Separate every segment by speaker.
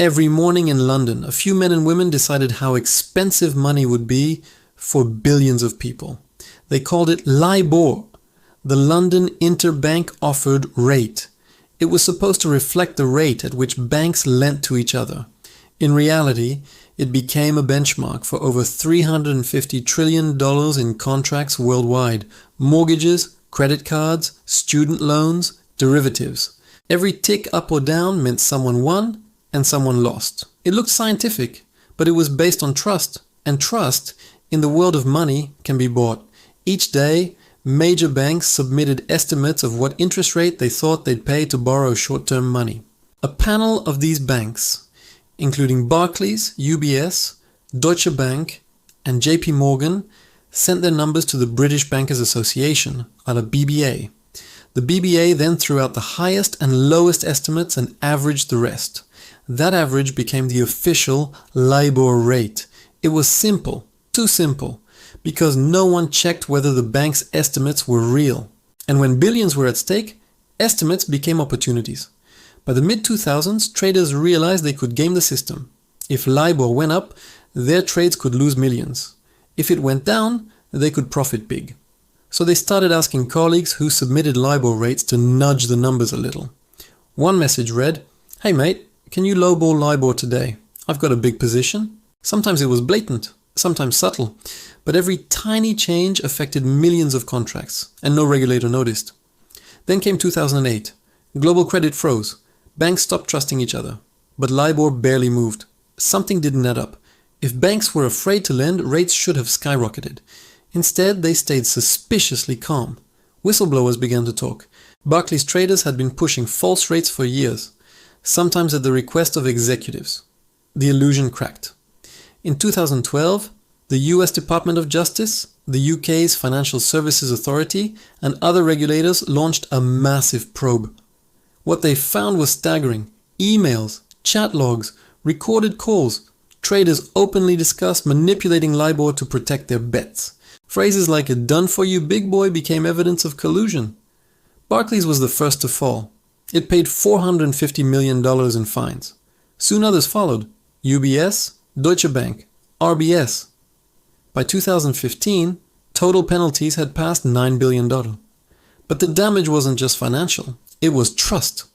Speaker 1: Every morning in London, a few men and women decided how expensive money would be for billions of people. They called it LIBOR, the London Interbank Offered Rate. It was supposed to reflect the rate at which banks lent to each other. In reality, it became a benchmark for over $350 trillion in contracts worldwide: mortgages, credit cards, student loans, derivatives. Every tick up or down meant someone won and someone lost. It looked scientific, but it was based on trust, and trust in the world of money can be bought. Each day, major banks submitted estimates of what interest rate they thought they'd pay to borrow short-term money. A panel of these banks, including Barclays, UBS, Deutsche Bank, and JP Morgan, sent their numbers to the British Bankers Association, or the BBA. The BBA then threw out the highest and lowest estimates and averaged the rest. That average became the official LIBOR rate. It was simple, too simple, because no one checked whether the bank's estimates were real. And when billions were at stake, estimates became opportunities. By the mid-2000s, traders realized they could game the system. If LIBOR went up, their trades could lose millions. If it went down, they could profit big. So they started asking colleagues who submitted LIBOR rates to nudge the numbers a little. One message read, "Hey mate, can you lowball LIBOR today? I've got a big position." Sometimes it was blatant, sometimes subtle, but every tiny change affected millions of contracts, and no regulator noticed. Then came 2008. Global credit froze. Banks stopped trusting each other, but LIBOR barely moved. Something didn't add up. If banks were afraid to lend, rates should have skyrocketed. Instead, they stayed suspiciously calm. Whistleblowers began to talk. Barclays traders had been pushing false rates for years, sometimes at the request of executives. The illusion cracked. In 2012, the US Department of Justice, the UK's Financial Services Authority, and other regulators launched a massive probe. What they found was staggering. Emails, chat logs, recorded calls. Traders openly discussed manipulating LIBOR to protect their bets. Phrases like "a done-for-you big boy" became evidence of collusion. Barclays was the first to fall. It paid $450 million in fines. Soon others followed: UBS, Deutsche Bank, RBS. By 2015, total penalties had passed $9 billion. But the damage wasn't just financial. It was trust.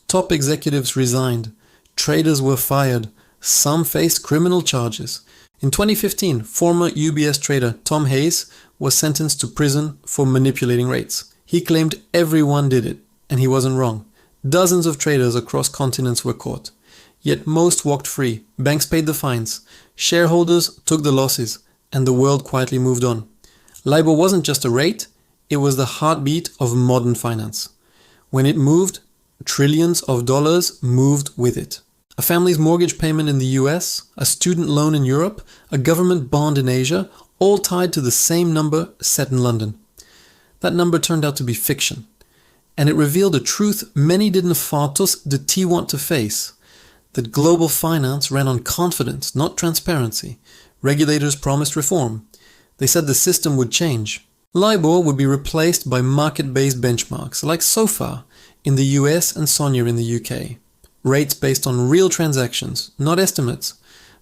Speaker 1: Top executives resigned. Traders were fired. Some faced criminal charges. In 2015, former UBS trader Tom Hayes was sentenced to prison for manipulating rates. He claimed everyone did it, and he wasn't wrong. Dozens of traders across continents were caught. Yet most walked free. Banks paid the fines. Shareholders took the losses, and the world quietly moved on. LIBOR wasn't just a rate, it was the heartbeat of modern finance. When it moved, trillions of dollars moved with it. A family's mortgage payment in the US, a student loan in Europe, a government bond in Asia, all tied to the same number set in London. That number turned out to be fiction, and it revealed a truth many didn't fatos de ti want to face, that global finance ran on confidence, not transparency. Regulators promised reform. They said the system would change. LIBOR would be replaced by market-based benchmarks like SOFR in the US and SONIA in the UK. Rates based on real transactions, not estimates.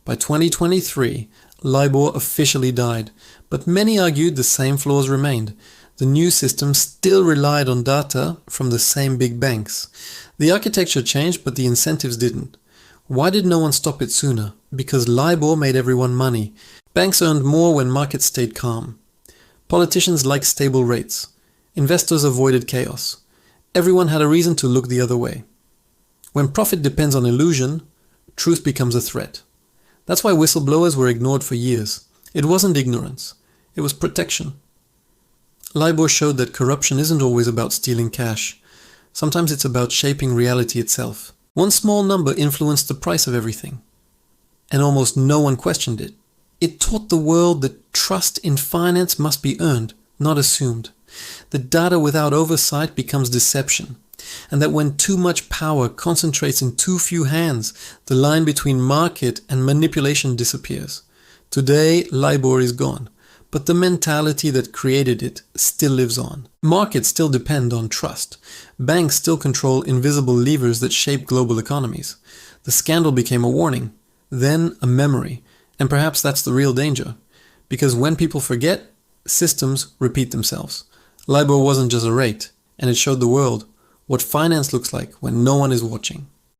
Speaker 1: By 2023, LIBOR officially died, but many argued the same flaws remained. The new system still relied on data from the same big banks. The architecture changed, but the incentives didn't. Why did no one stop it sooner? Because LIBOR made everyone money. Banks earned more when markets stayed calm. Politicians liked stable rates. Investors avoided chaos. Everyone had a reason to look the other way. When profit depends on illusion, truth becomes a threat. That's why whistleblowers were ignored for years. It wasn't ignorance. It was protection. LIBOR showed that corruption isn't always about stealing cash. Sometimes it's about shaping reality itself. One small number influenced the price of everything, and almost no one questioned it. It taught the world that trust in finance must be earned, not assumed. That data without oversight becomes deception, and that when too much power concentrates in too few hands, the line between market and manipulation disappears. Today, LIBOR is gone, but the mentality that created it still lives on. Markets still depend on trust. Banks still control invisible levers that shape global economies. The scandal became a warning, then a memory, and perhaps that's the real danger. Because when people forget, systems repeat themselves. LIBOR wasn't just a rate, and it showed the world what finance looks like when no one is watching.